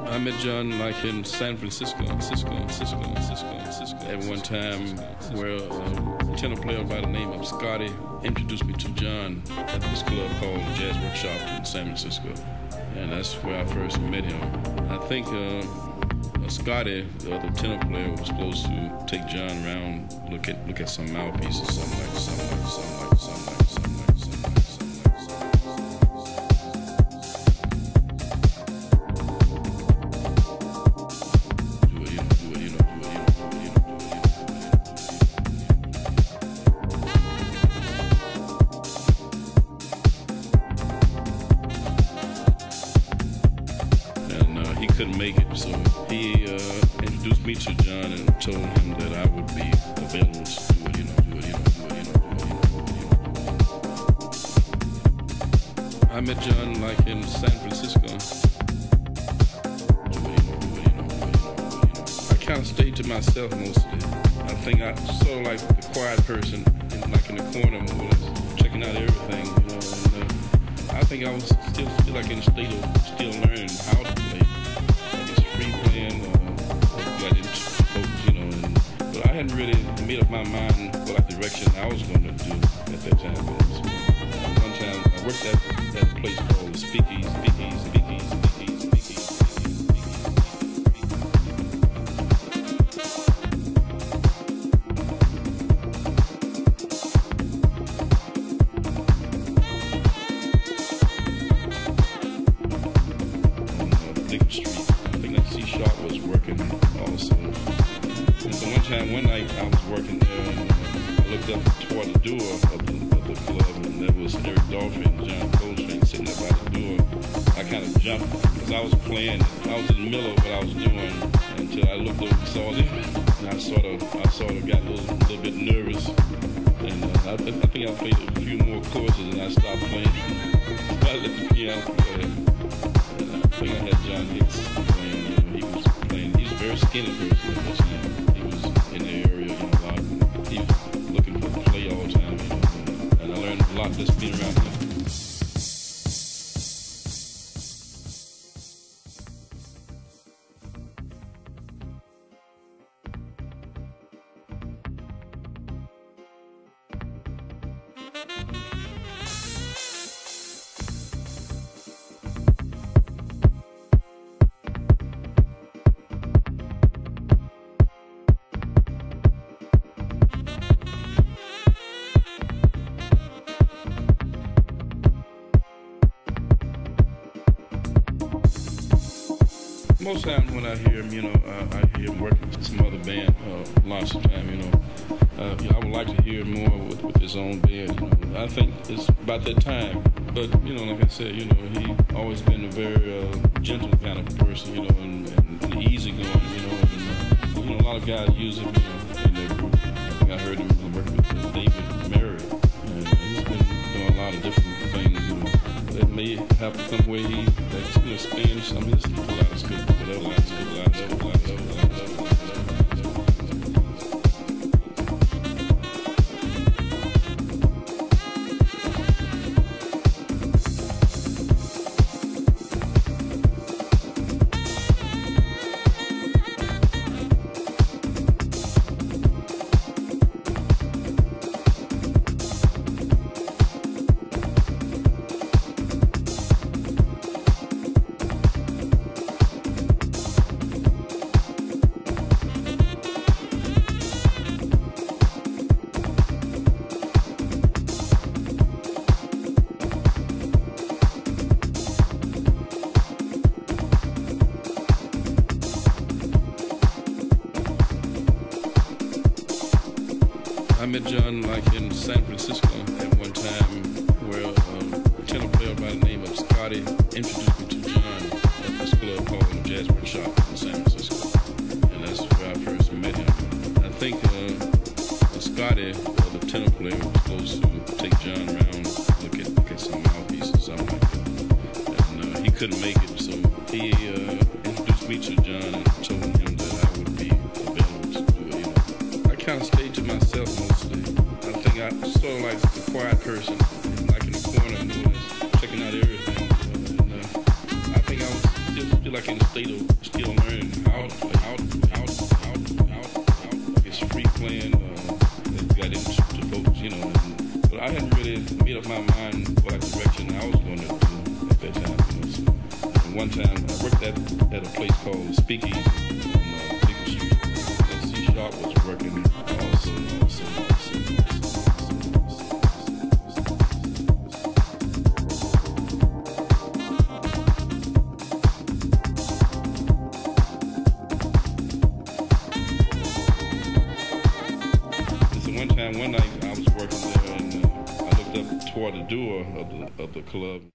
I met John like in San Francisco, at one time where a tenor player by the name of Scotty introduced me to John at this club called the Jazz Workshop in San Francisco. And that's where I first met him. I think Scotty, the other tenor player, was supposed to take John around, look at some mouthpieces, something like. He couldn't make it, so he introduced me to John and told him that I would be available to do it, I met John like in San Francisco. I kind of stayed to myself mostly. I think I sort of like the quiet person, like in the corner, more or less, checking out everything, and I think I was still like in a state of still learning how to play. Free playing, I didn't focus, but I hadn't really made up my mind what direction I was going to do at that time. One time I worked at a place called the Speakeasy. Was working also. And so one night I was working there and I looked up toward the door of the club and there was Eric Dolphy and John Coltrane sitting there by the door. I kind of jumped because I was playing. I was in the middle of what I was doing until I looked over and saw them. And I sort of got a little bit nervous. And I think I played a few more courses and I stopped playing. So I let the piano play. And I think I had John Hicks playing. He was a very skinny person at that time. He was in the area, a lot. He was looking for the play all the time, and I learned a lot just being around him. Most times when I hear him, I hear him working with some other band lots of time, I would like to hear more with his own band. I think it's about that time. But, like I said, he always been a very gentle kind of person, and easygoing, and a lot of guys use him, in their group. I think I heard him work with David Murray, and he's been doing a lot of different things, that may have some way that's expand some of his kaleidoscope, whatever. I met John like in San Francisco at one time where a tenor player by the name of Scotty introduced me to John at this club called the Jazz Workshop in San Francisco. And that's where I first met him. I think Scotty, the tenor player, was supposed to take John around, look at some mouthpieces, something like that. And he couldn't make it, so he introduced me to John and told him that I would be available to do it. I kind of stayed to myself mostly. I think I sort of like the quiet person, like in the corner, checking out everything. I think I was still like in a state of still learning how it's free playing. Got into folks, but I hadn't really made up my mind what direction I was going to do at that time. So, and one time I worked at a place called Speakeasy on Rico Street. And C-Sharp was working also. One night I was working there, and I looked up toward the door of the club.